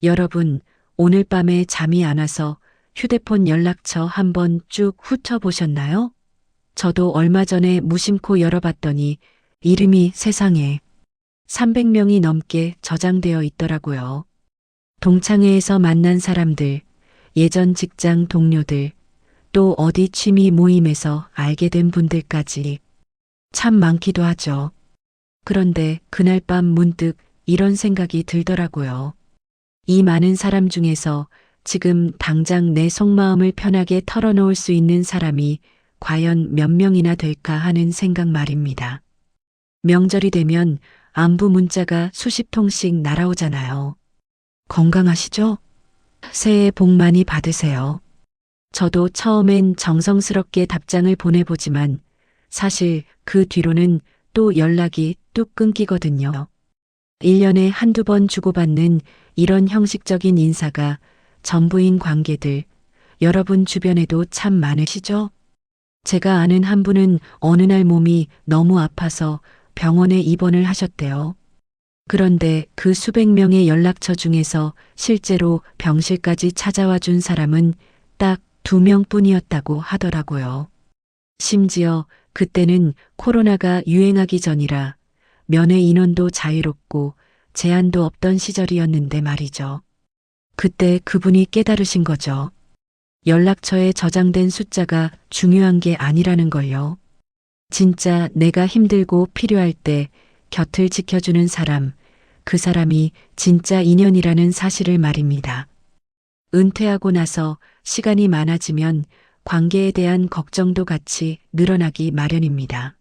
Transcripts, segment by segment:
여러분, 오늘 밤에 잠이 안 와서 휴대폰 연락처 한번 쭉 훑어보셨나요? 저도 얼마 전에 무심코 열어봤더니 이름이 세상에 300명이 넘게 저장되어 있더라고요. 동창회에서 만난 사람들, 예전 직장 동료들, 또 어디 취미 모임에서 알게 된 분들까지 참 많기도 하죠. 그런데 그날 밤 문득 이런 생각이 들더라고요. 이 많은 사람 중에서 지금 당장 내 속마음을 편하게 털어놓을 수 있는 사람이 과연 몇 명이나 될까 하는 생각 말입니다. 명절이 되면 안부 문자가 수십 통씩 날아오잖아요. 건강하시죠? 새해 복 많이 받으세요. 저도 처음엔 정성스럽게 답장을 보내보지만 사실 그 뒤로는 또 연락이 뚝 끊기거든요. 1년에 한두 번 주고받는 이런 형식적인 인사가 전부인 관계들, 여러분 주변에도 참 많으시죠? 제가 아는 한 분은 어느 날 몸이 너무 아파서 병원에 입원을 하셨대요. 그런데 그 수백 명의 연락처 중에서 실제로 병실까지 찾아와 준 사람은 딱 2명뿐이었다고 하더라고요. 심지어 그때는 코로나가 유행하기 전이라 면회 인원도 자유롭고 제한도 없던 시절이었는데 말이죠. 그때 그분이 깨달으신 거죠. 연락처에 저장된 숫자가 중요한 게 아니라는 걸요. 진짜 내가 힘들고 필요할 때 곁을 지켜주는 사람, 그 사람이 진짜 인연이라는 사실을 말입니다. 은퇴하고 나서 시간이 많아지면 관계에 대한 걱정도 같이 늘어나기 마련입니다.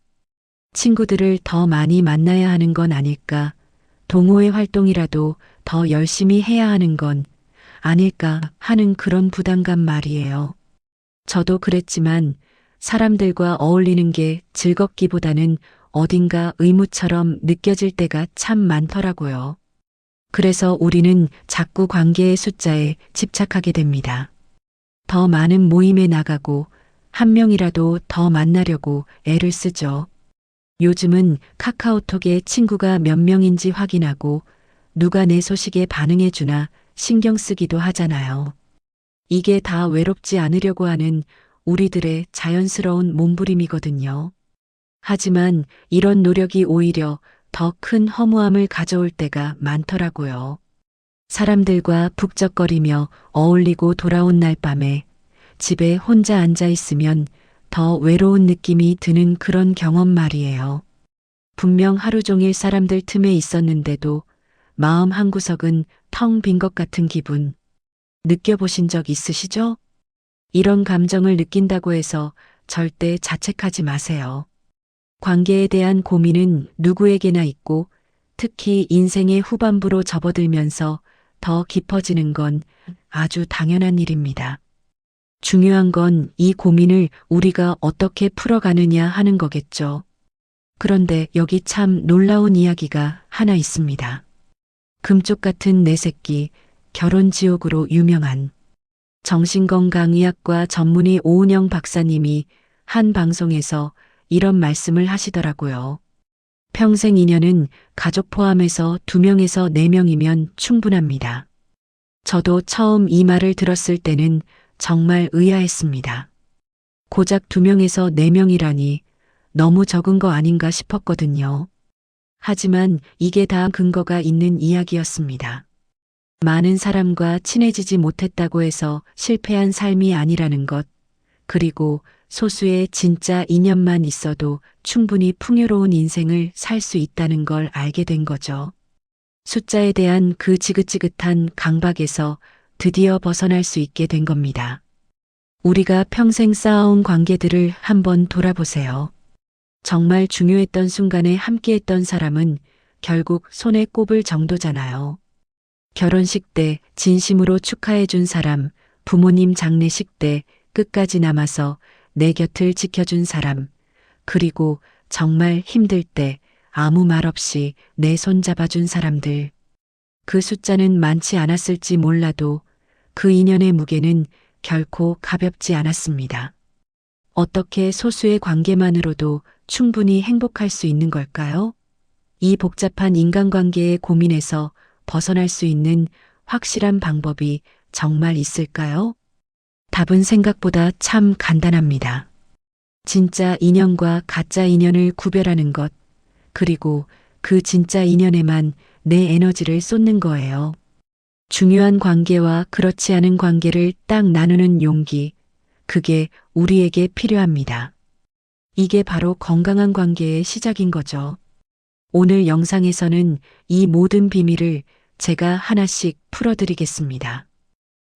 친구들을 더 많이 만나야 하는 건 아닐까? 동호회 활동이라도 더 열심히 해야 하는 건 아닐까 하는 그런 부담감 말이에요. 저도 그랬지만 사람들과 어울리는 게 즐겁기보다는 어딘가 의무처럼 느껴질 때가 참 많더라고요. 그래서 우리는 자꾸 관계의 숫자에 집착하게 됩니다. 더 많은 모임에 나가고 한 명이라도 더 만나려고 애를 쓰죠. 요즘은 카카오톡에 친구가 몇 명인지 확인하고 누가 내 소식에 반응해주나 신경 쓰기도 하잖아요. 이게 다 외롭지 않으려고 하는 우리들의 자연스러운 몸부림이거든요. 하지만 이런 노력이 오히려 더 큰 허무함을 가져올 때가 많더라고요. 사람들과 북적거리며 어울리고 돌아온 날 밤에 집에 혼자 앉아 있으면 더 외로운 느낌이 드는 그런 경험 말이에요. 분명 하루 종일 사람들 틈에 있었는데도 마음 한구석은 텅 빈 것 같은 기분. 느껴보신 적 있으시죠? 이런 감정을 느낀다고 해서 절대 자책하지 마세요. 관계에 대한 고민은 누구에게나 있고 특히 인생의 후반부로 접어들면서 더 깊어지는 건 아주 당연한 일입니다. 중요한 건 이 고민을 우리가 어떻게 풀어가느냐 하는 거겠죠. 그런데 여기 참 놀라운 이야기가 하나 있습니다. 금쪽 같은 내 새끼, 결혼지옥으로 유명한 정신건강의학과 전문의 오은영 박사님이 한 방송에서 이런 말씀을 하시더라고요. 평생 인연은 가족 포함해서 2명에서 4명이면 충분합니다. 저도 처음 이 말을 들었을 때는 정말 의아했습니다. 고작 2명에서 4명이라니 너무 적은 거 아닌가 싶었거든요. 하지만 이게 다 근거가 있는 이야기였습니다. 많은 사람과 친해지지 못했다고 해서 실패한 삶이 아니라는 것, 그리고 소수의 진짜 인연만 있어도 충분히 풍요로운 인생을 살 수 있다는 걸 알게 된 거죠. 숫자에 대한 그 지긋지긋한 강박에서 드디어 벗어날 수 있게 된 겁니다. 우리가 평생 쌓아온 관계들을 한번 돌아보세요. 정말 중요했던 순간에 함께했던 사람은 결국 손에 꼽을 정도잖아요. 결혼식 때 진심으로 축하해준 사람, 부모님 장례식 때 끝까지 남아서 내 곁을 지켜준 사람, 그리고 정말 힘들 때 아무 말 없이 내 손 잡아준 사람들. 그 숫자는 많지 않았을지 몰라도 그 인연의 무게는 결코 가볍지 않았습니다. 어떻게 소수의 관계만으로도 충분히 행복할 수 있는 걸까요? 이 복잡한 인간관계의 고민에서 벗어날 수 있는 확실한 방법이 정말 있을까요? 답은 생각보다 참 간단합니다. 진짜 인연과 가짜 인연을 구별하는 것, 그리고 그 진짜 인연에만 내 에너지를 쏟는 거예요. 중요한 관계와 그렇지 않은 관계를 딱 나누는 용기, 그게 우리에게 필요합니다. 이게 바로 건강한 관계의 시작인 거죠. 오늘 영상에서는 이 모든 비밀을 제가 하나씩 풀어드리겠습니다.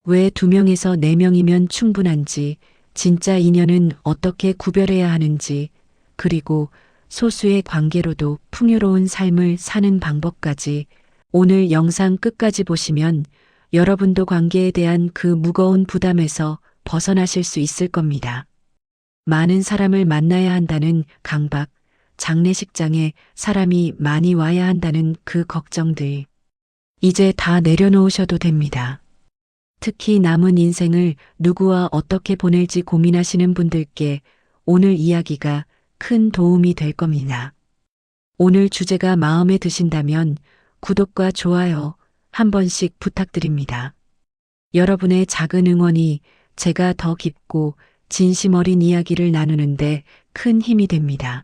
왜 2명에서 4명이면 충분한지, 진짜 인연은 어떻게 구별해야 하는지, 그리고 소수의 관계로도 풍요로운 삶을 사는 방법까지 오늘 영상 끝까지 보시면 여러분도 관계에 대한 그 무거운 부담에서 벗어나실 수 있을 겁니다. 많은 사람을 만나야 한다는 강박, 장례식장에 사람이 많이 와야 한다는 그 걱정들. 이제 다 내려놓으셔도 됩니다. 특히 남은 인생을 누구와 어떻게 보낼지 고민하시는 분들께 오늘 이야기가 큰 도움이 될 겁니다. 오늘 주제가 마음에 드신다면 구독과 좋아요 한 번씩 부탁드립니다. 여러분의 작은 응원이 제가 더 깊고 진심 어린 이야기를 나누는데 큰 힘이 됩니다.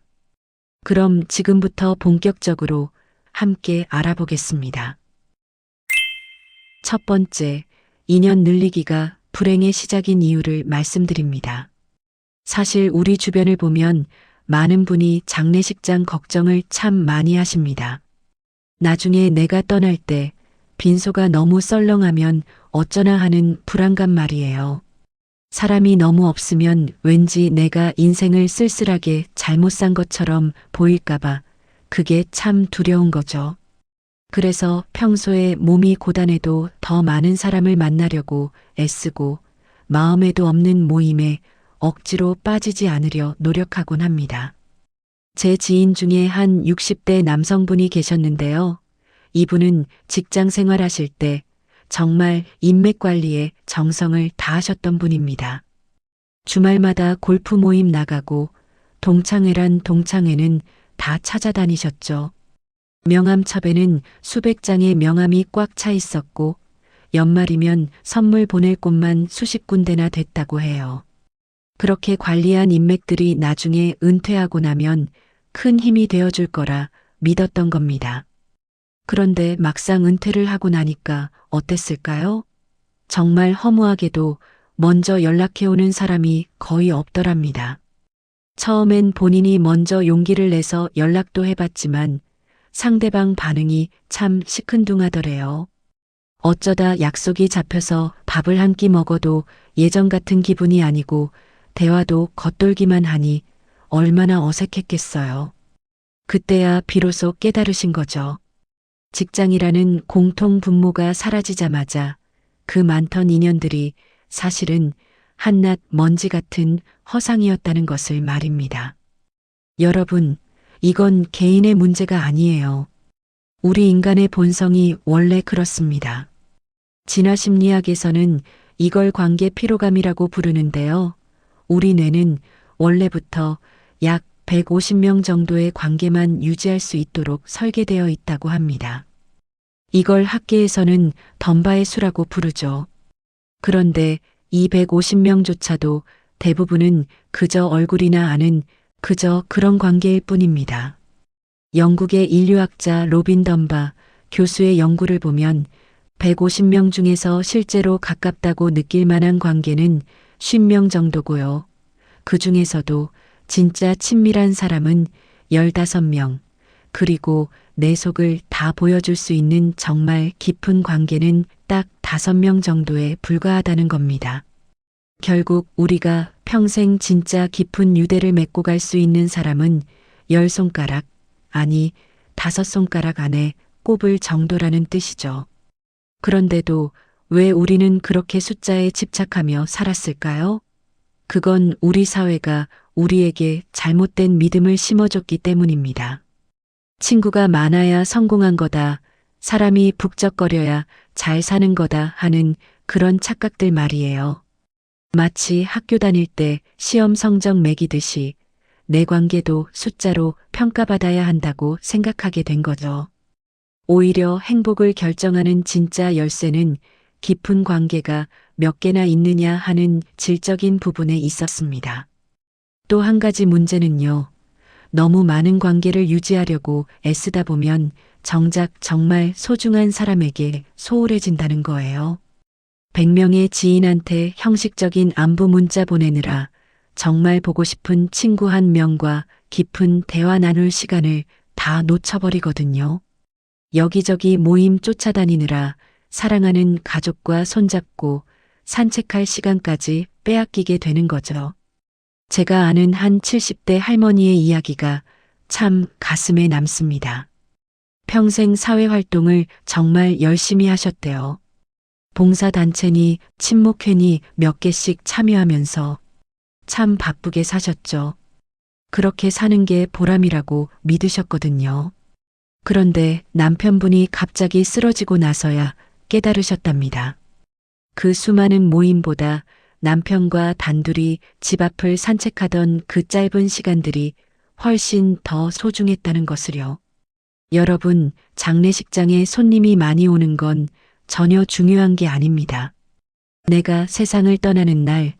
그럼 지금부터 본격적으로 함께 알아보겠습니다. 첫 번째, 인연 늘리기가 불행의 시작인 이유를 말씀드립니다. 사실 우리 주변을 보면 많은 분이 장례식장 걱정을 참 많이 하십니다. 나중에 내가 떠날 때 빈소가 너무 썰렁하면 어쩌나 하는 불안감 말이에요. 사람이 너무 없으면 왠지 내가 인생을 쓸쓸하게 잘못 산 것처럼 보일까봐 그게 참 두려운 거죠. 그래서 평소에 몸이 고단해도 더 많은 사람을 만나려고 애쓰고 마음에도 없는 모임에 억지로 빠지지 않으려 노력하곤 합니다. 제 지인 중에 한 60대 남성분이 계셨는데요. 이분은 직장 생활하실 때 정말 인맥 관리에 정성을 다하셨던 분입니다. 주말마다 골프 모임 나가고 동창회란 동창회는 다 찾아다니셨죠. 명함첩에는 수백 장의 명함이 꽉 차 있었고 연말이면 선물 보낼 곳만 수십 군데나 됐다고 해요. 그렇게 관리한 인맥들이 나중에 은퇴하고 나면 큰 힘이 되어줄 거라 믿었던 겁니다. 그런데 막상 은퇴를 하고 나니까 어땠을까요? 정말 허무하게도 먼저 연락해오는 사람이 거의 없더랍니다. 처음엔 본인이 먼저 용기를 내서 연락도 해봤지만 상대방 반응이 참 시큰둥하더래요. 어쩌다 약속이 잡혀서 밥을 한 끼 먹어도 예전 같은 기분이 아니고 대화도 겉돌기만 하니 얼마나 어색했겠어요. 그때야 비로소 깨달으신 거죠. 직장이라는 공통 분모가 사라지자마자 그 많던 인연들이 사실은 한낱 먼지 같은 허상이었다는 것을 말입니다. 여러분, 이건 개인의 문제가 아니에요. 우리 인간의 본성이 원래 그렇습니다. 진화 심리학에서는 이걸 관계 피로감이라고 부르는데요. 우리 뇌는 원래부터 약 150명 정도의 관계만 유지할 수 있도록 설계되어 있다고 합니다. 이걸 학계에서는 덤바의 수라고 부르죠. 그런데 이 150명조차도 대부분은 그저 얼굴이나 아는 그저 그런 관계일 뿐입니다. 영국의 인류학자 로빈 덤바 교수의 연구를 보면 150명 중에서 실제로 가깝다고 느낄 만한 관계는 50명 정도고요. 그 중에서도 진짜 친밀한 사람은 15명, 그리고 내 속을 다 보여줄 수 있는 정말 깊은 관계는 딱 5명 정도에 불과하다는 겁니다. 결국 우리가 평생 진짜 깊은 유대를 맺고 갈 수 있는 사람은 10손가락, 아니 5손가락 안에 꼽을 정도라는 뜻이죠. 그런데도 왜 우리는 그렇게 숫자에 집착하며 살았을까요? 그건 우리 사회가 우리에게 잘못된 믿음을 심어줬기 때문입니다. 친구가 많아야 성공한 거다, 사람이 북적거려야 잘 사는 거다 하는 그런 착각들 말이에요. 마치 학교 다닐 때 시험 성적 매기듯이 내 관계도 숫자로 평가받아야 한다고 생각하게 된 거죠. 오히려 행복을 결정하는 진짜 열쇠는 깊은 관계가 몇 개나 있느냐 하는 질적인 부분에 있었습니다. 또 한 가지 문제는요. 너무 많은 관계를 유지하려고 애쓰다 보면 정작 정말 소중한 사람에게 소홀해진다는 거예요. 100명의 지인한테 형식적인 안부 문자 보내느라 정말 보고 싶은 친구 한 명과 깊은 대화 나눌 시간을 다 놓쳐버리거든요. 여기저기 모임 쫓아다니느라 사랑하는 가족과 손잡고 산책할 시간까지 빼앗기게 되는 거죠. 제가 아는 한 70대 할머니의 이야기가 참 가슴에 남습니다. 평생 사회활동을 정말 열심히 하셨대요. 봉사단체니 친목회니 몇 개씩 참여하면서 참 바쁘게 사셨죠. 그렇게 사는 게 보람이라고 믿으셨거든요. 그런데 남편분이 갑자기 쓰러지고 나서야 깨달으셨답니다. 그 수많은 모임보다 남편과 단둘이 집 앞을 산책하던 그 짧은 시간들이 훨씬 더 소중했다는 것을요. 여러분, 장례식장에 손님이 많이 오는 건 전혀 중요한 게 아닙니다. 내가 세상을 떠나는 날,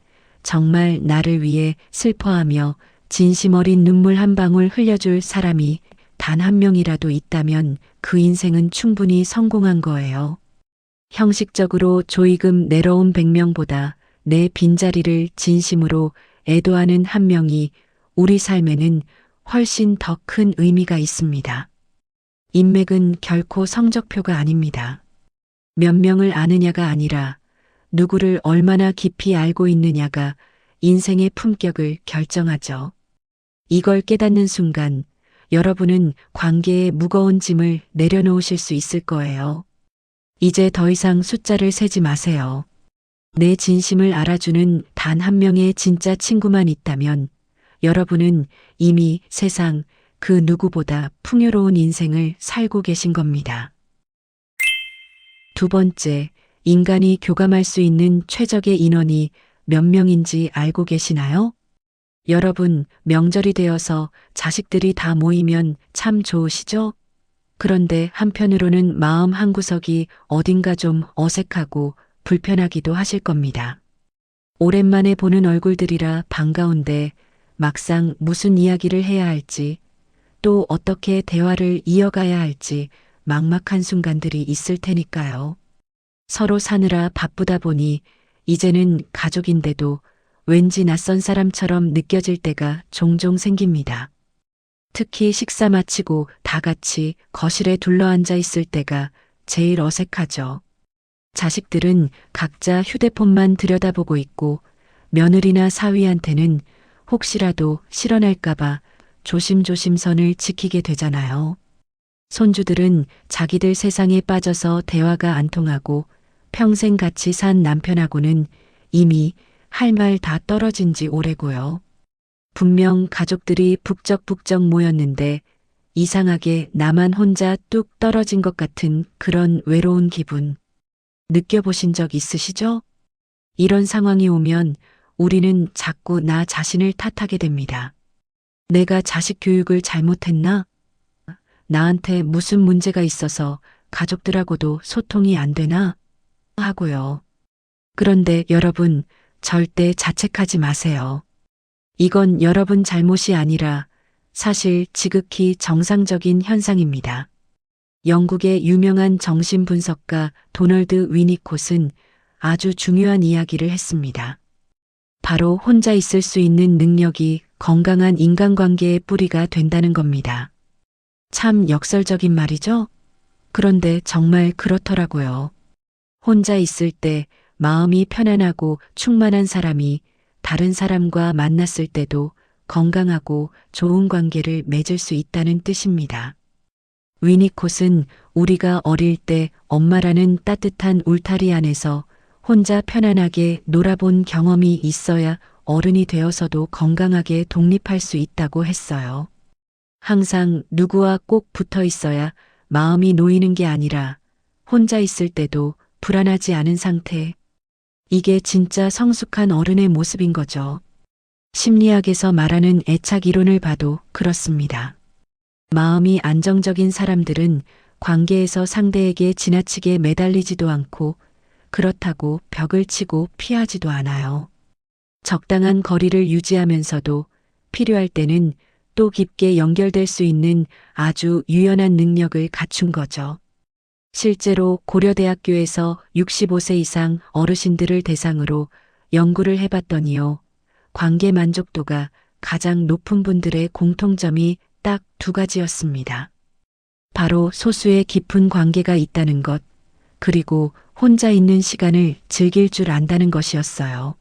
정말 나를 위해 슬퍼하며 진심 어린 눈물 한 방울 흘려줄 사람이 단 한 명이라도 있다면 그 인생은 충분히 성공한 거예요. 형식적으로 조의금 내러온 100명보다 내 빈자리를 진심으로 애도하는 한 명이 우리 삶에는 훨씬 더 큰 의미가 있습니다. 인맥은 결코 성적표가 아닙니다. 몇 명을 아느냐가 아니라 누구를 얼마나 깊이 알고 있느냐가 인생의 품격을 결정하죠. 이걸 깨닫는 순간 여러분은 관계의 무거운 짐을 내려놓으실 수 있을 거예요. 이제 더 이상 숫자를 세지 마세요. 내 진심을 알아주는 단 한 명의 진짜 친구만 있다면 여러분은 이미 세상 그 누구보다 풍요로운 인생을 살고 계신 겁니다. 두 번째, 인간이 교감할 수 있는 최적의 인원이 몇 명인지 알고 계시나요? 여러분, 명절이 되어서 자식들이 다 모이면 참 좋으시죠? 그런데 한편으로는 마음 한구석이 어딘가 좀 어색하고 불편하기도 하실 겁니다. 오랜만에 보는 얼굴들이라 반가운데 막상 무슨 이야기를 해야 할지 또 어떻게 대화를 이어가야 할지 막막한 순간들이 있을 테니까요. 서로 사느라 바쁘다 보니 이제는 가족인데도 왠지 낯선 사람처럼 느껴질 때가 종종 생깁니다. 특히 식사 마치고 다 같이 거실에 둘러앉아 있을 때가 제일 어색하죠. 자식들은 각자 휴대폰만 들여다보고 있고 며느리나 사위한테는 혹시라도 실언할까봐 조심조심 선을 지키게 되잖아요. 손주들은 자기들 세상에 빠져서 대화가 안 통하고 평생 같이 산 남편하고는 이미 할 말 다 떨어진 지 오래고요. 분명 가족들이 북적북적 모였는데 이상하게 나만 혼자 뚝 떨어진 것 같은 그런 외로운 기분. 느껴보신 적 있으시죠? 이런 상황이 오면 우리는 자꾸 나 자신을 탓하게 됩니다. 내가 자식 교육을 잘못했나? 나한테 무슨 문제가 있어서 가족들하고도 소통이 안 되나? 하고요. 그런데 여러분, 절대 자책하지 마세요. 이건 여러분 잘못이 아니라 사실 지극히 정상적인 현상입니다. 영국의 유명한 정신분석가 도널드 위니콧은 아주 중요한 이야기를 했습니다. 바로 혼자 있을 수 있는 능력이 건강한 인간관계의 뿌리가 된다는 겁니다. 참 역설적인 말이죠? 그런데 정말 그렇더라고요. 혼자 있을 때 마음이 편안하고 충만한 사람이 다른 사람과 만났을 때도 건강하고 좋은 관계를 맺을 수 있다는 뜻입니다. 위니콧은 우리가 어릴 때 엄마라는 따뜻한 울타리 안에서 혼자 편안하게 놀아본 경험이 있어야 어른이 되어서도 건강하게 독립할 수 있다고 했어요. 항상 누구와 꼭 붙어 있어야 마음이 놓이는 게 아니라 혼자 있을 때도 불안하지 않은 상태. 이게 진짜 성숙한 어른의 모습인 거죠. 심리학에서 말하는 애착 이론을 봐도 그렇습니다. 마음이 안정적인 사람들은 관계에서 상대에게 지나치게 매달리지도 않고 그렇다고 벽을 치고 피하지도 않아요. 적당한 거리를 유지하면서도 필요할 때는 또 깊게 연결될 수 있는 아주 유연한 능력을 갖춘 거죠. 실제로 고려대학교에서 65세 이상 어르신들을 대상으로 연구를 해봤더니요. 관계 만족도가 가장 높은 분들의 공통점이 딱 두 가지였습니다. 바로 소수의 깊은 관계가 있다는 것, 그리고 혼자 있는 시간을 즐길 줄 안다는 것이었어요.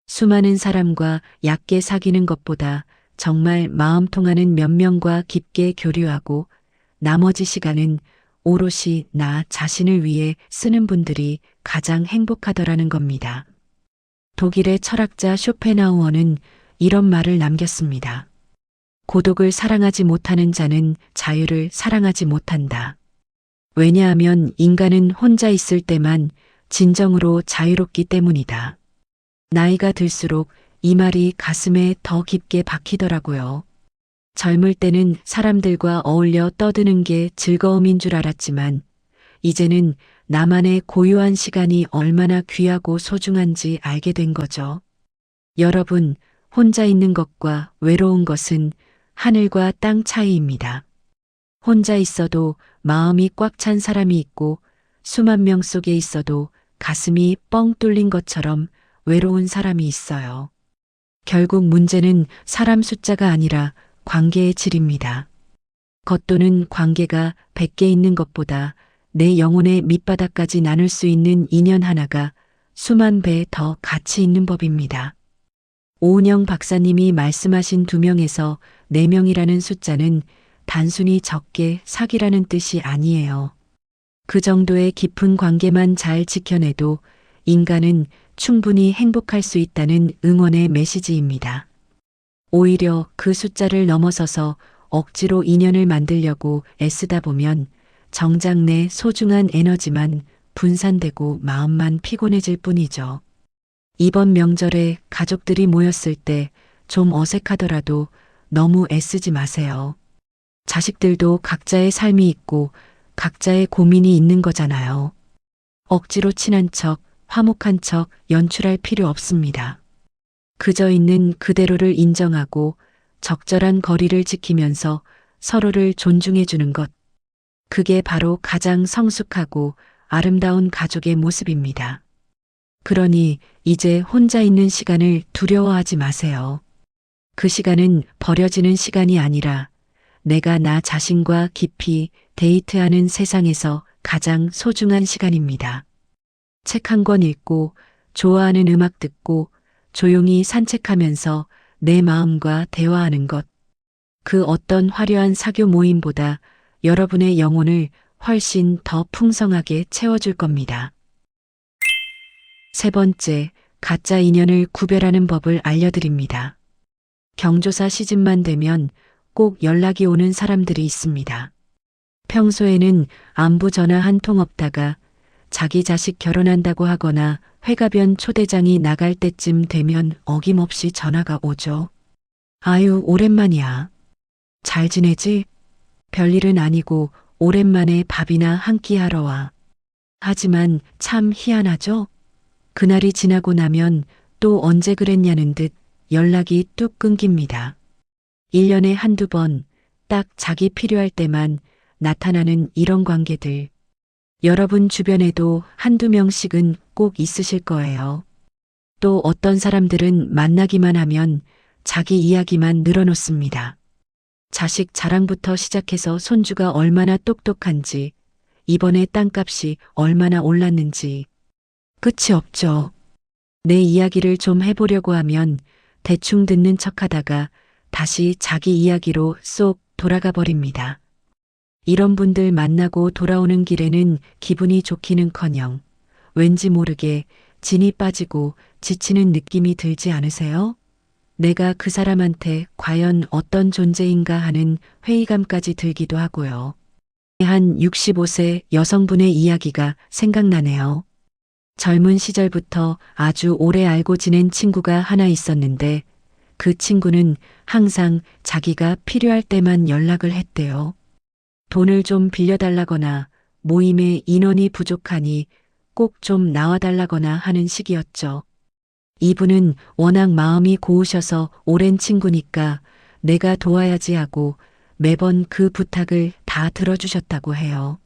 수많은 사람과 얕게 사귀는 것보다 정말 마음 통하는 몇 명과 깊게 교류하고 나머지 시간은 오롯이 나 자신을 위해 쓰는 분들이 가장 행복하더라는 겁니다. 독일의 철학자 쇼펜하우어는 이런 말을 남겼습니다. 고독을 사랑하지 못하는 자는 자유를 사랑하지 못한다. 왜냐하면 인간은 혼자 있을 때만 진정으로 자유롭기 때문이다. 나이가 들수록 이 말이 가슴에 더 깊게 박히더라고요. 젊을 때는 사람들과 어울려 떠드는 게 즐거움인 줄 알았지만 이제는 나만의 고요한 시간이 얼마나 귀하고 소중한지 알게 된 거죠. 여러분, 혼자 있는 것과 외로운 것은 하늘과 땅 차이입니다. 혼자 있어도 마음이 꽉 찬 사람이 있고 수만 명 속에 있어도 가슴이 뻥 뚫린 것처럼 외로운 사람이 있어요. 결국 문제는 사람 숫자가 아니라 관계의 질입니다. 겉도는 관계가 100개 있는 것보다 내 영혼의 밑바닥까지 나눌 수 있는 인연 하나가 수만 배 더 가치 있는 법입니다. 오은영 박사님이 말씀하신 2명에서 4명이라는 숫자는 단순히 적게 사귀라는 뜻이 아니에요. 그 정도의 깊은 관계만 잘 지켜내도 인간은 충분히 행복할 수 있다는 응원의 메시지입니다. 오히려 그 숫자를 넘어서서 억지로 인연을 만들려고 애쓰다 보면 정작 내 소중한 에너지만 분산되고 마음만 피곤해질 뿐이죠. 이번 명절에 가족들이 모였을 때 좀 어색하더라도 너무 애쓰지 마세요. 자식들도 각자의 삶이 있고 각자의 고민이 있는 거잖아요. 억지로 친한 척, 화목한 척 연출할 필요 없습니다. 그저 있는 그대로를 인정하고 적절한 거리를 지키면서 서로를 존중해 주는 것. 그게 바로 가장 성숙하고 아름다운 가족의 모습입니다. 그러니 이제 혼자 있는 시간을 두려워하지 마세요. 그 시간은 버려지는 시간이 아니라 내가 나 자신과 깊이 데이트하는 세상에서 가장 소중한 시간입니다. 책 한 권 읽고 좋아하는 음악 듣고 조용히 산책하면서 내 마음과 대화하는 것. 그 어떤 화려한 사교 모임보다 여러분의 영혼을 훨씬 더 풍성하게 채워줄 겁니다. 세 번째, 가짜 인연을 구별하는 법을 알려드립니다. 경조사 시즌만 되면 꼭 연락이 오는 사람들이 있습니다. 평소에는 안부 전화 한 통 없다가 자기 자식 결혼한다고 하거나 회가변 초대장이 나갈 때쯤 되면 어김없이 전화가 오죠. 아유, 오랜만이야. 잘 지내지? 별일은 아니고 오랜만에 밥이나 한 끼 하러 와. 하지만 참 희한하죠? 그날이 지나고 나면 또 언제 그랬냐는 듯 연락이 뚝 끊깁니다. 1년에 한두 번 딱 자기 필요할 때만 나타나는 이런 관계들. 여러분 주변에도 한두 명씩은 꼭 있으실 거예요. 또 어떤 사람들은 만나기만 하면 자기 이야기만 늘어놓습니다. 자식 자랑부터 시작해서 손주가 얼마나 똑똑한지, 이번에 땅값이 얼마나 올랐는지. 끝이 없죠. 내 이야기를 좀 해보려고 하면 대충 듣는 척하다가 다시 자기 이야기로 쏙 돌아가 버립니다. 이런 분들 만나고 돌아오는 길에는 기분이 좋기는커녕 왠지 모르게 진이 빠지고 지치는 느낌이 들지 않으세요? 내가 그 사람한테 과연 어떤 존재인가 하는 회의감까지 들기도 하고요. 한 65세 여성분의 이야기가 생각나네요. 젊은 시절부터 아주 오래 알고 지낸 친구가 하나 있었는데 그 친구는 항상 자기가 필요할 때만 연락을 했대요. 돈을 좀 빌려달라거나 모임에 인원이 부족하니 꼭 좀 나와달라거나 하는 식이었죠. 이분은 워낙 마음이 고우셔서 오랜 친구니까 내가 도와야지 하고 매번 그 부탁을 다 들어주셨다고 해요.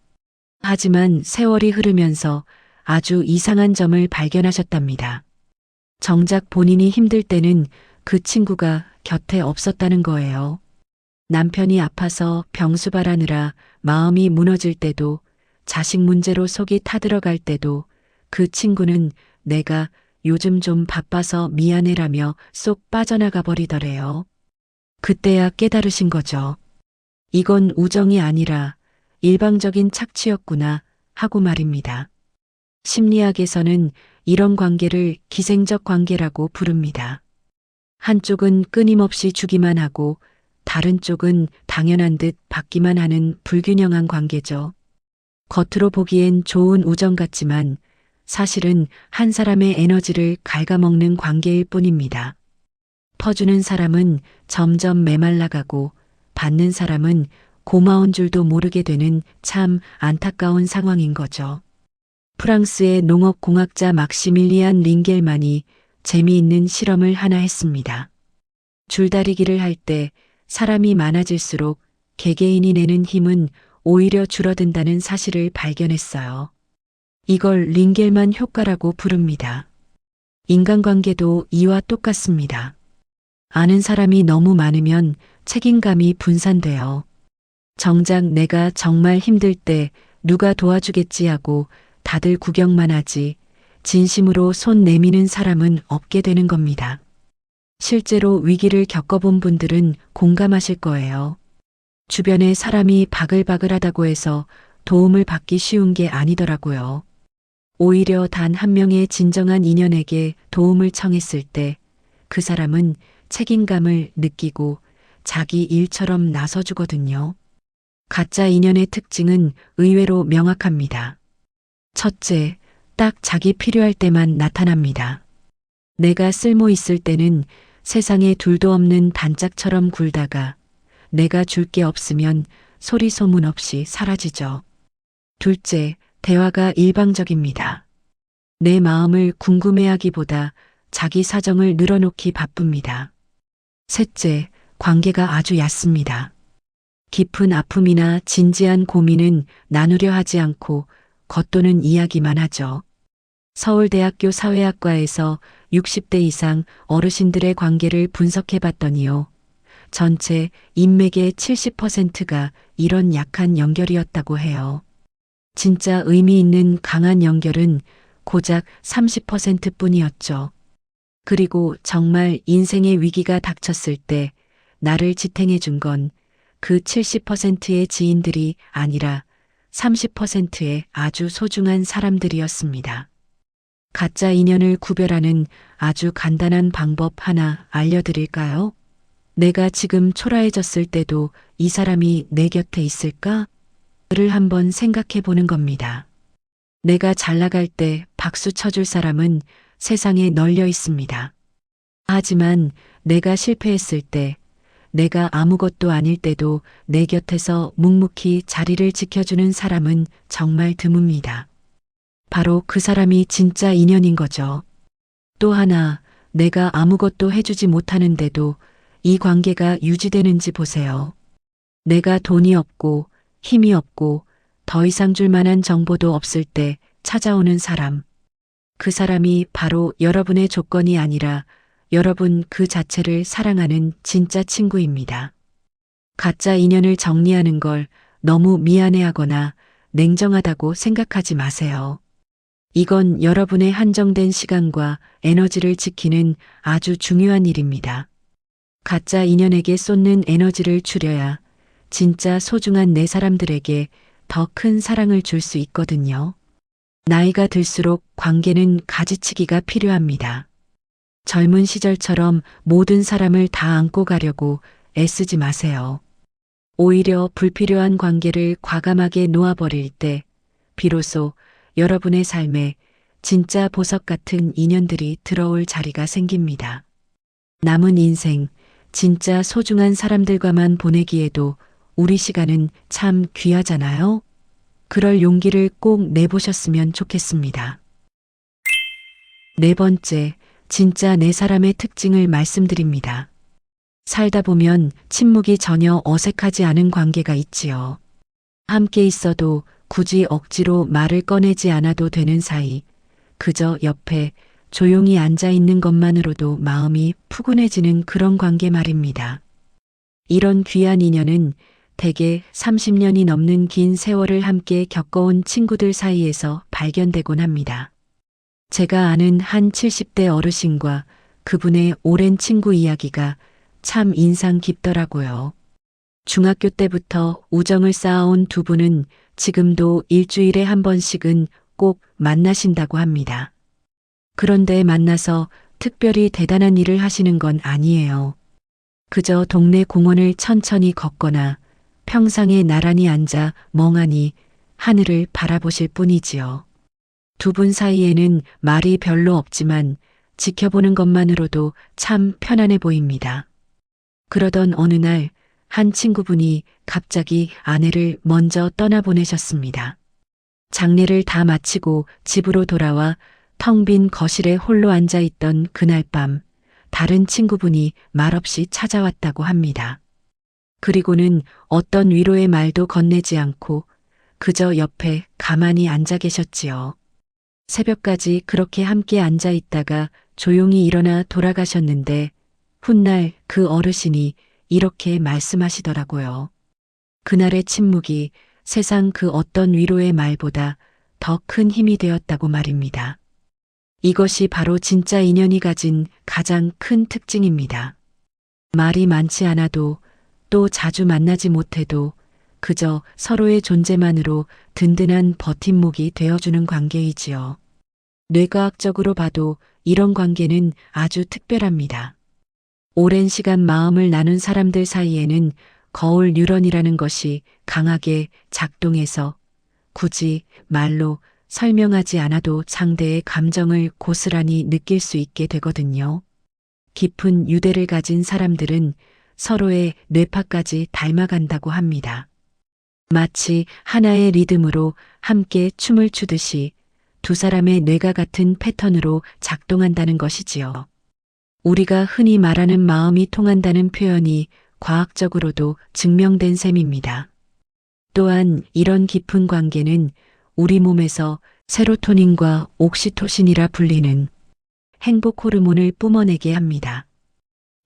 하지만 세월이 흐르면서 아주 이상한 점을 발견하셨답니다. 정작 본인이 힘들 때는 그 친구가 곁에 없었다는 거예요. 남편이 아파서 병수발하느라 마음이 무너질 때도, 자식 문제로 속이 타들어갈 때도 그 친구는 내가 요즘 좀 바빠서 미안해라며 쏙 빠져나가 버리더래요. 그때야 깨달으신 거죠. 이건 우정이 아니라 일방적인 착취였구나 하고 말입니다. 심리학에서는 이런 관계를 기생적 관계라고 부릅니다. 한쪽은 끊임없이 주기만 하고 다른 쪽은 당연한 듯 받기만 하는 불균형한 관계죠. 겉으로 보기엔 좋은 우정 같지만 사실은 한 사람의 에너지를 갉아먹는 관계일 뿐입니다. 퍼주는 사람은 점점 메말라가고 받는 사람은 고마운 줄도 모르게 되는 참 안타까운 상황인 거죠. 프랑스의 농업공학자 막시밀리안 링겔만이 재미있는 실험을 하나 했습니다. 줄다리기를 할 때 사람이 많아질수록 개개인이 내는 힘은 오히려 줄어든다는 사실을 발견했어요. 이걸 링겔만 효과라고 부릅니다. 인간관계도 이와 똑같습니다. 아는 사람이 너무 많으면 책임감이 분산돼요. 정작 내가 정말 힘들 때 누가 도와주겠지 하고 다들 구경만 하지 진심으로 손 내미는 사람은 없게 되는 겁니다. 실제로 위기를 겪어본 분들은 공감하실 거예요. 주변에 사람이 바글바글하다고 해서 도움을 받기 쉬운 게 아니더라고요. 오히려 단 한 명의 진정한 인연에게 도움을 청했을 때 그 사람은 책임감을 느끼고 자기 일처럼 나서주거든요. 가짜 인연의 특징은 의외로 명확합니다. 첫째, 딱 자기 필요할 때만 나타납니다. 내가 쓸모 있을 때는 세상에 둘도 없는 단짝처럼 굴다가 내가 줄 게 없으면 소리 소문 없이 사라지죠. 둘째, 대화가 일방적입니다. 내 마음을 궁금해하기보다 자기 사정을 늘어놓기 바쁩니다. 셋째, 관계가 아주 얕습니다. 깊은 아픔이나 진지한 고민은 나누려 하지 않고 겉도는 이야기만 하죠. 서울대학교 사회학과에서 60대 이상 어르신들의 관계를 분석해 봤더니요. 전체 인맥의 70%가 이런 약한 연결이었다고 해요. 진짜 의미 있는 강한 연결은 고작 30% 뿐이었죠. 그리고 정말 인생의 위기가 닥쳤을 때 나를 지탱해 준 건 그 70%의 지인들이 아니라 30%의 아주 소중한 사람들이었습니다. 가짜 인연을 구별하는 아주 간단한 방법 하나 알려드릴까요? 내가 지금 초라해졌을 때도 이 사람이 내 곁에 있을까? 를 한번 생각해 보는 겁니다. 내가 잘 나갈 때 박수 쳐줄 사람은 세상에 널려 있습니다. 하지만 내가 실패했을 때, 내가 아무것도 아닐 때도 내 곁에서 묵묵히 자리를 지켜주는 사람은 정말 드뭅니다. 바로 그 사람이 진짜 인연인 거죠. 또 하나, 내가 아무것도 해주지 못하는데도 이 관계가 유지되는지 보세요. 내가 돈이 없고 힘이 없고 더 이상 줄 만한 정보도 없을 때 찾아오는 사람. 그 사람이 바로 여러분의 조건이 아니라 여러분 그 자체를 사랑하는 진짜 친구입니다. 가짜 인연을 정리하는 걸 너무 미안해하거나 냉정하다고 생각하지 마세요. 이건 여러분의 한정된 시간과 에너지를 지키는 아주 중요한 일입니다. 가짜 인연에게 쏟는 에너지를 줄여야 진짜 소중한 내 사람들에게 더 큰 사랑을 줄 수 있거든요. 나이가 들수록 관계는 가지치기가 필요합니다. 젊은 시절처럼 모든 사람을 다 안고 가려고 애쓰지 마세요. 오히려 불필요한 관계를 과감하게 놓아버릴 때 비로소 여러분의 삶에 진짜 보석 같은 인연들이 들어올 자리가 생깁니다. 남은 인생 진짜 소중한 사람들과만 보내기에도 우리 시간은 참 귀하잖아요. 그럴 용기를 꼭 내보셨으면 좋겠습니다. 네 번째, 진짜 네 사람의 특징을 말씀드립니다. 살다 보면 침묵이 전혀 어색하지 않은 관계가 있지요. 함께 있어도 굳이 억지로 말을 꺼내지 않아도 되는 사이, 그저 옆에 조용히 앉아 있는 것만으로도 마음이 푸근해지는 그런 관계 말입니다. 이런 귀한 인연은 대개 30년이 넘는 긴 세월을 함께 겪어온 친구들 사이에서 발견되곤 합니다. 제가 아는 한 70대 어르신과 그분의 오랜 친구 이야기가 참 인상 깊더라고요. 중학교 때부터 우정을 쌓아온 두 분은 지금도 일주일에 한 번씩은 꼭 만나신다고 합니다. 그런데 만나서 특별히 대단한 일을 하시는 건 아니에요. 그저 동네 공원을 천천히 걷거나 평상에 나란히 앉아 멍하니 하늘을 바라보실 뿐이지요. 두 분 사이에는 말이 별로 없지만 지켜보는 것만으로도 참 편안해 보입니다. 그러던 어느 날 한 친구분이 갑자기 아내를 먼저 떠나보내셨습니다. 장례를 다 마치고 집으로 돌아와 텅 빈 거실에 홀로 앉아 있던 그날 밤, 다른 친구분이 말없이 찾아왔다고 합니다. 그리고는 어떤 위로의 말도 건네지 않고 그저 옆에 가만히 앉아 계셨지요. 새벽까지 그렇게 함께 앉아 있다가 조용히 일어나 돌아가셨는데 훗날 그 어르신이 이렇게 말씀하시더라고요. 그날의 침묵이 세상 그 어떤 위로의 말보다 더 큰 힘이 되었다고 말입니다. 이것이 바로 진짜 인연이 가진 가장 큰 특징입니다. 말이 많지 않아도 또 자주 만나지 못해도 그저 서로의 존재만으로 든든한 버팀목이 되어주는 관계이지요. 뇌과학적으로 봐도 이런 관계는 아주 특별합니다. 오랜 시간 마음을 나눈 사람들 사이에는 거울 뉴런이라는 것이 강하게 작동해서 굳이 말로 설명하지 않아도 상대의 감정을 고스란히 느낄 수 있게 되거든요. 깊은 유대를 가진 사람들은 서로의 뇌파까지 닮아간다고 합니다. 마치 하나의 리듬으로 함께 춤을 추듯이 두 사람의 뇌가 같은 패턴으로 작동한다는 것이지요. 우리가 흔히 말하는 마음이 통한다는 표현이 과학적으로도 증명된 셈입니다. 또한 이런 깊은 관계는 우리 몸에서 세로토닌과 옥시토신이라 불리는 행복 호르몬을 뿜어내게 합니다.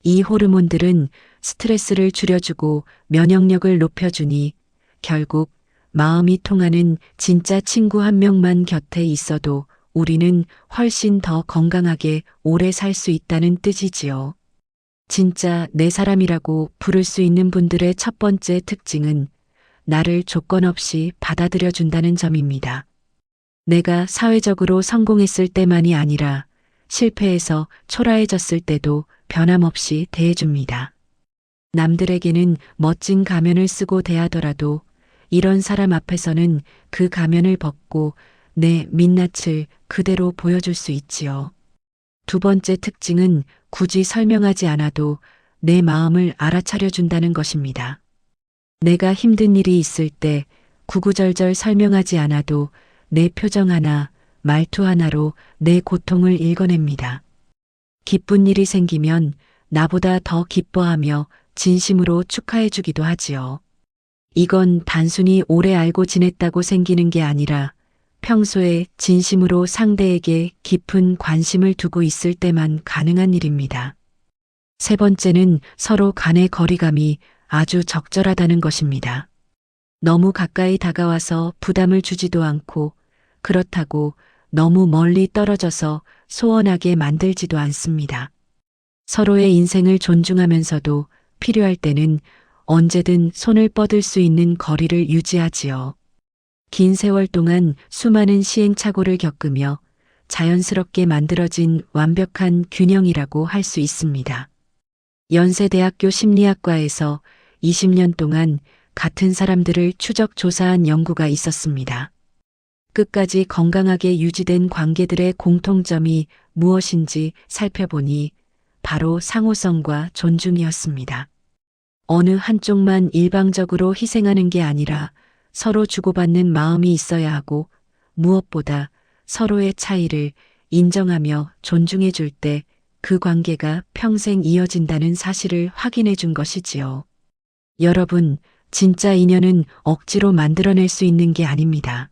이 호르몬들은 스트레스를 줄여주고 면역력을 높여주니 결국 마음이 통하는 진짜 친구 한 명만 곁에 있어도 우리는 훨씬 더 건강하게 오래 살 수 있다는 뜻이지요. 진짜 내 사람이라고 부를 수 있는 분들의 첫 번째 특징은 나를 조건 없이 받아들여 준다는 점입니다. 내가 사회적으로 성공했을 때만이 아니라 실패해서 초라해졌을 때도 변함없이 대해줍니다. 남들에게는 멋진 가면을 쓰고 대하더라도 이런 사람 앞에서는 그 가면을 벗고 내 민낯을 그대로 보여줄 수 있지요. 두 번째 특징은 굳이 설명하지 않아도 내 마음을 알아차려 준다는 것입니다. 내가 힘든 일이 있을 때 구구절절 설명하지 않아도 내 표정 하나, 말투 하나로 내 고통을 읽어냅니다. 기쁜 일이 생기면 나보다 더 기뻐하며 진심으로 축하해 주기도 하지요. 이건 단순히 오래 알고 지냈다고 생기는 게 아니라 평소에 진심으로 상대에게 깊은 관심을 두고 있을 때만 가능한 일입니다. 세 번째는 서로 간의 거리감이 아주 적절하다는 것입니다. 너무 가까이 다가와서 부담을 주지도 않고 그렇다고 너무 멀리 떨어져서 소원하게 만들지도 않습니다. 서로의 인생을 존중하면서도 필요할 때는 언제든 손을 뻗을 수 있는 거리를 유지하지요. 긴 세월 동안 수많은 시행착오를 겪으며 자연스럽게 만들어진 완벽한 균형이라고 할 수 있습니다. 연세대학교 심리학과에서 20년 동안 같은 사람들을 추적 조사한 연구가 있었습니다. 끝까지 건강하게 유지된 관계들의 공통점이 무엇인지 살펴보니 바로 상호성과 존중이었습니다. 어느 한쪽만 일방적으로 희생하는 게 아니라 서로 주고받는 마음이 있어야 하고 무엇보다 서로의 차이를 인정하며 존중해 줄 때 그 관계가 평생 이어진다는 사실을 확인해 준 것이지요. 여러분, 진짜 인연은 억지로 만들어낼 수 있는 게 아닙니다.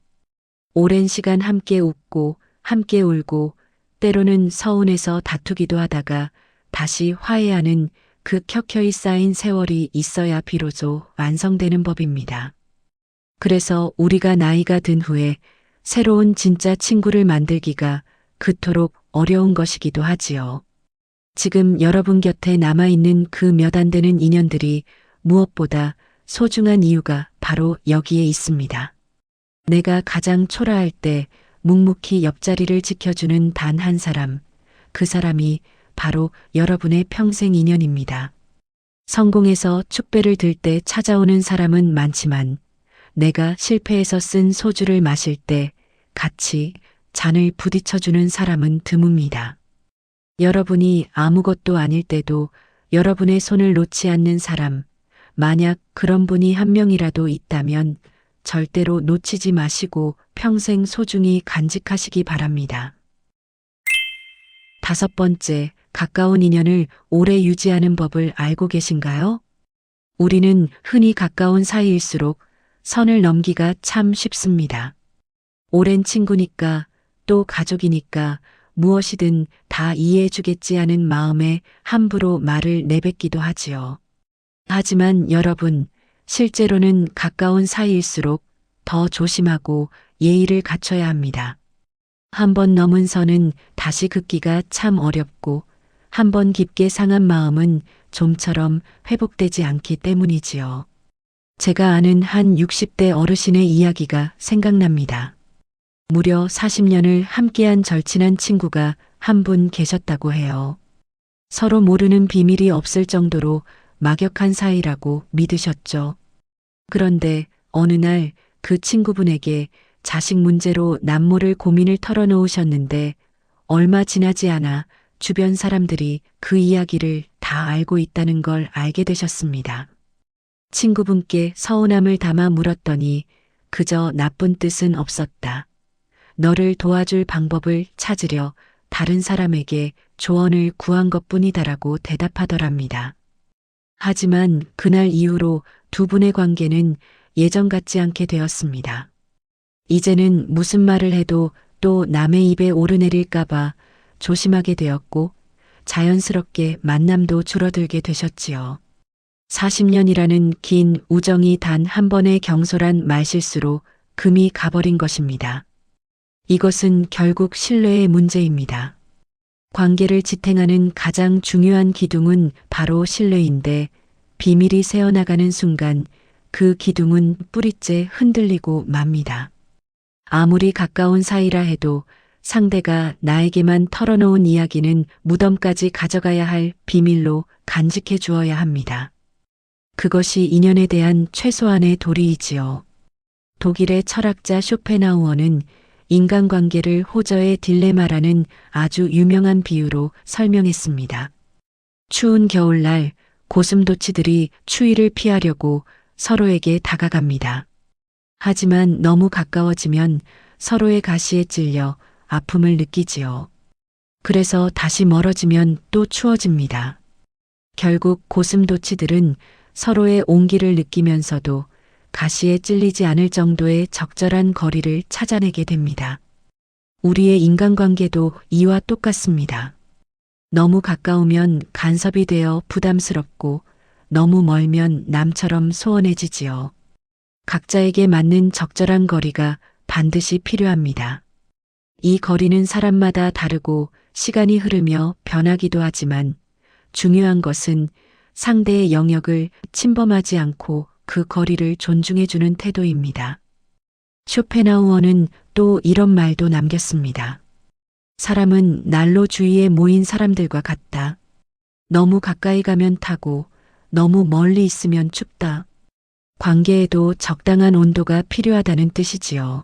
오랜 시간 함께 웃고 함께 울고 때로는 서운해서 다투기도 하다가 다시 화해하는 그 켜켜이 쌓인 세월이 있어야 비로소 완성되는 법입니다. 그래서 우리가 나이가 든 후에 새로운 진짜 친구를 만들기가 그토록 어려운 것이기도 하지요. 지금 여러분 곁에 남아있는 그 몇 안 되는 인연들이 무엇보다 소중한 이유가 바로 여기에 있습니다. 내가 가장 초라할 때 묵묵히 옆자리를 지켜주는 단 한 사람, 그 사람이 바로 여러분의 평생 인연입니다. 성공해서 축배를 들 때 찾아오는 사람은 많지만 내가 실패해서 쓴 소주를 마실 때 같이 잔을 부딪혀주는 사람은 드뭅니다. 여러분이 아무것도 아닐 때도 여러분의 손을 놓지 않는 사람, 만약 그런 분이 한 명이라도 있다면 절대로 놓치지 마시고 평생 소중히 간직하시기 바랍니다. 5번째, 가까운 인연을 오래 유지하는 법을 알고 계신가요? 우리는 흔히 가까운 사이일수록 선을 넘기가 참 쉽습니다. 오랜 친구니까 또 가족이니까 무엇이든 다 이해해 주겠지 하는 마음에 함부로 말을 내뱉기도 하지요. 하지만 여러분, 실제로는 가까운 사이일수록 더 조심하고 예의를 갖춰야 합니다. 한 번 넘은 선은 다시 긋기가 참 어렵고 한 번 깊게 상한 마음은 좀처럼 회복되지 않기 때문이지요. 제가 아는 한 60대 어르신의 이야기가 생각납니다. 무려 40년을 함께한 절친한 친구가 한 분 계셨다고 해요. 서로 모르는 비밀이 없을 정도로 막역한 사이라고 믿으셨죠. 그런데 어느 날 그 친구분에게 자식 문제로 남모를 고민을 털어놓으셨는데 얼마 지나지 않아 주변 사람들이 그 이야기를 다 알고 있다는 걸 알게 되셨습니다. 친구분께 서운함을 담아 물었더니 그저 나쁜 뜻은 없었다. 너를 도와줄 방법을 찾으려 다른 사람에게 조언을 구한 것뿐이다라고 대답하더랍니다. 하지만 그날 이후로 두 분의 관계는 예전 같지 않게 되었습니다. 이제는 무슨 말을 해도 또 남의 입에 오르내릴까봐 조심하게 되었고 자연스럽게 만남도 줄어들게 되셨지요. 40년이라는 긴 우정이 단 한 번의 경솔한 말실수로 금이 가버린 것입니다. 이것은 결국 신뢰의 문제입니다. 관계를 지탱하는 가장 중요한 기둥은 바로 신뢰인데 비밀이 새어나가는 순간 그 기둥은 뿌리째 흔들리고 맙니다. 아무리 가까운 사이라 해도 상대가 나에게만 털어놓은 이야기는 무덤까지 가져가야 할 비밀로 간직해 주어야 합니다. 그것이 인연에 대한 최소한의 도리이지요. 독일의 철학자 쇼펜하우어는 인간관계를 호저의 딜레마라는 아주 유명한 비유로 설명했습니다. 추운 겨울날 고슴도치들이 추위를 피하려고 서로에게 다가갑니다. 하지만 너무 가까워지면 서로의 가시에 찔려 아픔을 느끼지요. 그래서 다시 멀어지면 또 추워집니다. 결국 고슴도치들은 서로의 온기를 느끼면서도 가시에 찔리지 않을 정도의 적절한 거리를 찾아내게 됩니다. 우리의 인간관계도 이와 똑같습니다. 너무 가까우면 간섭이 되어 부담스럽고 너무 멀면 남처럼 소원해지지요. 각자에게 맞는 적절한 거리가 반드시 필요합니다. 이 거리는 사람마다 다르고 시간이 흐르며 변하기도 하지만 중요한 것은 상대의 영역을 침범하지 않고 그 거리를 존중해주는 태도입니다. 쇼펜하우어는 또 이런 말도 남겼습니다. 사람은 난로 주위에 모인 사람들과 같다. 너무 가까이 가면 타고 너무 멀리 있으면 춥다. 관계에도 적당한 온도가 필요하다는 뜻이지요.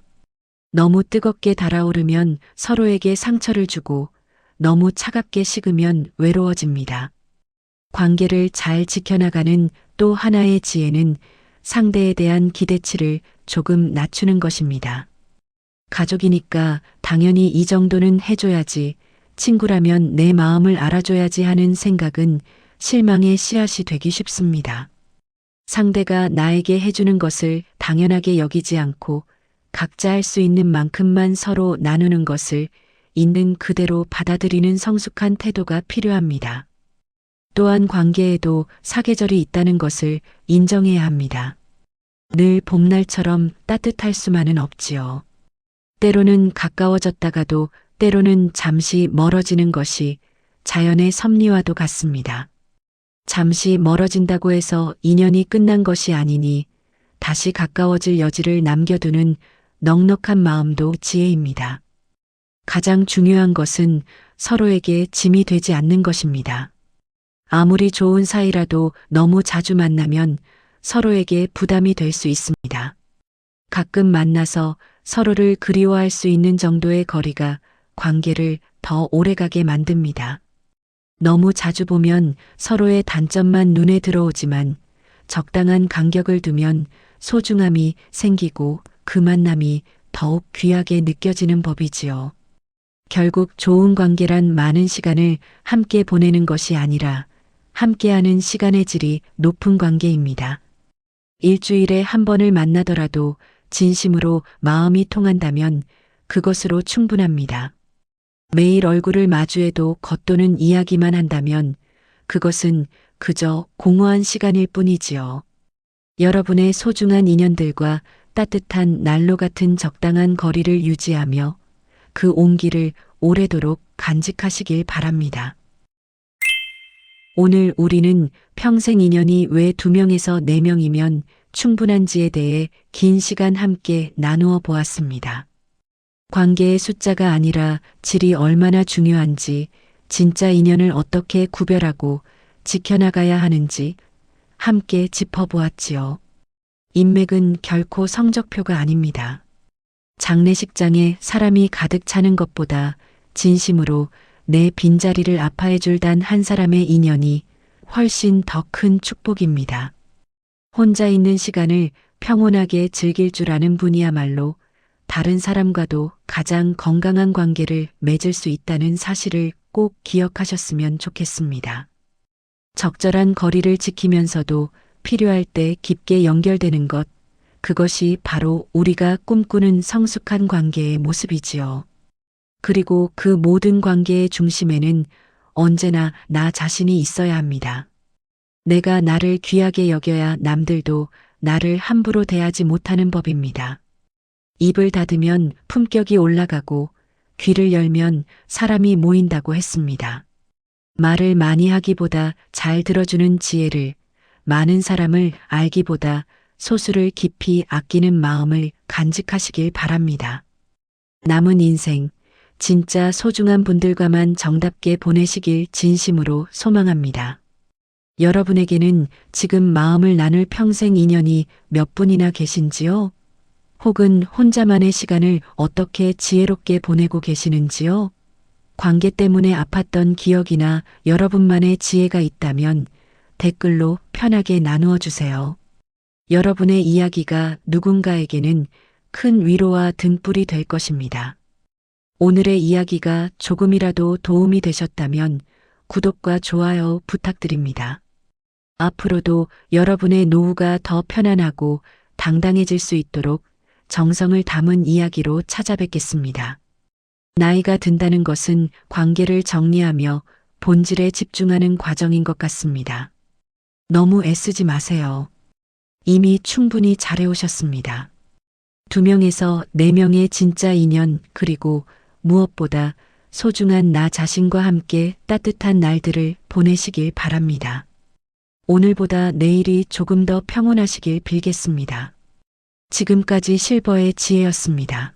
너무 뜨겁게 달아오르면 서로에게 상처를 주고 너무 차갑게 식으면 외로워집니다. 관계를 잘 지켜나가는 또 하나의 지혜는 상대에 대한 기대치를 조금 낮추는 것입니다. 가족이니까 당연히 이 정도는 해줘야지, 친구라면 내 마음을 알아줘야지 하는 생각은 실망의 씨앗이 되기 쉽습니다. 상대가 나에게 해주는 것을 당연하게 여기지 않고 각자 할 수 있는 만큼만 서로 나누는 것을 있는 그대로 받아들이는 성숙한 태도가 필요합니다. 또한 관계에도 사계절이 있다는 것을 인정해야 합니다. 늘 봄날처럼 따뜻할 수만은 없지요. 때로는 가까워졌다가도 때로는 잠시 멀어지는 것이 자연의 섭리와도 같습니다. 잠시 멀어진다고 해서 인연이 끝난 것이 아니니 다시 가까워질 여지를 남겨두는 넉넉한 마음도 지혜입니다. 가장 중요한 것은 서로에게 짐이 되지 않는 것입니다. 아무리 좋은 사이라도 너무 자주 만나면 서로에게 부담이 될 수 있습니다. 가끔 만나서 서로를 그리워할 수 있는 정도의 거리가 관계를 더 오래가게 만듭니다. 너무 자주 보면 서로의 단점만 눈에 들어오지만 적당한 간격을 두면 소중함이 생기고 그 만남이 더욱 귀하게 느껴지는 법이지요. 결국 좋은 관계란 많은 시간을 함께 보내는 것이 아니라 함께하는 시간의 질이 높은 관계입니다. 일주일에 한 번을 만나더라도 진심으로 마음이 통한다면 그것으로 충분합니다. 매일 얼굴을 마주해도 겉도는 이야기만 한다면 그것은 그저 공허한 시간일 뿐이지요. 여러분의 소중한 인연들과 따뜻한 난로 같은 적당한 거리를 유지하며 그 온기를 오래도록 간직하시길 바랍니다. 오늘 우리는 평생 인연이 왜 2명에서 4명이면 충분한지에 대해 긴 시간 함께 나누어 보았습니다. 관계의 숫자가 아니라 질이 얼마나 중요한지, 진짜 인연을 어떻게 구별하고 지켜나가야 하는지 함께 짚어보았지요. 인맥은 결코 성적표가 아닙니다. 장례식장에 사람이 가득 차는 것보다 진심으로 내 빈자리를 아파해줄 단 한 사람의 인연이 훨씬 더 큰 축복입니다. 혼자 있는 시간을 평온하게 즐길 줄 아는 분이야말로 다른 사람과도 가장 건강한 관계를 맺을 수 있다는 사실을 꼭 기억하셨으면 좋겠습니다. 적절한 거리를 지키면서도 필요할 때 깊게 연결되는 것, 그것이 바로 우리가 꿈꾸는 성숙한 관계의 모습이지요. 그리고 그 모든 관계의 중심에는 언제나 나 자신이 있어야 합니다. 내가 나를 귀하게 여겨야 남들도 나를 함부로 대하지 못하는 법입니다. 입을 닫으면 품격이 올라가고 귀를 열면 사람이 모인다고 했습니다. 말을 많이 하기보다 잘 들어주는 지혜를, 많은 사람을 알기보다 소수를 깊이 아끼는 마음을 간직하시길 바랍니다. 남은 인생, 진짜 소중한 분들과만 정답게 보내시길 진심으로 소망합니다. 여러분에게는 지금 마음을 나눌 평생 인연이 몇 분이나 계신지요? 혹은 혼자만의 시간을 어떻게 지혜롭게 보내고 계시는지요? 관계 때문에 아팠던 기억이나 여러분만의 지혜가 있다면 댓글로 편하게 나누어 주세요. 여러분의 이야기가 누군가에게는 큰 위로와 등불이 될 것입니다. 오늘의 이야기가 조금이라도 도움이 되셨다면 구독과 좋아요 부탁드립니다. 앞으로도 여러분의 노후가 더 편안하고 당당해질 수 있도록 정성을 담은 이야기로 찾아뵙겠습니다. 나이가 든다는 것은 관계를 정리하며 본질에 집중하는 과정인 것 같습니다. 너무 애쓰지 마세요. 이미 충분히 잘해오셨습니다. 2명에서 4명의 진짜 인연, 그리고 무엇보다 소중한 나 자신과 함께 따뜻한 날들을 보내시길 바랍니다. 오늘보다 내일이 조금 더 평온하시길 빌겠습니다. 지금까지 실버의 지혜였습니다.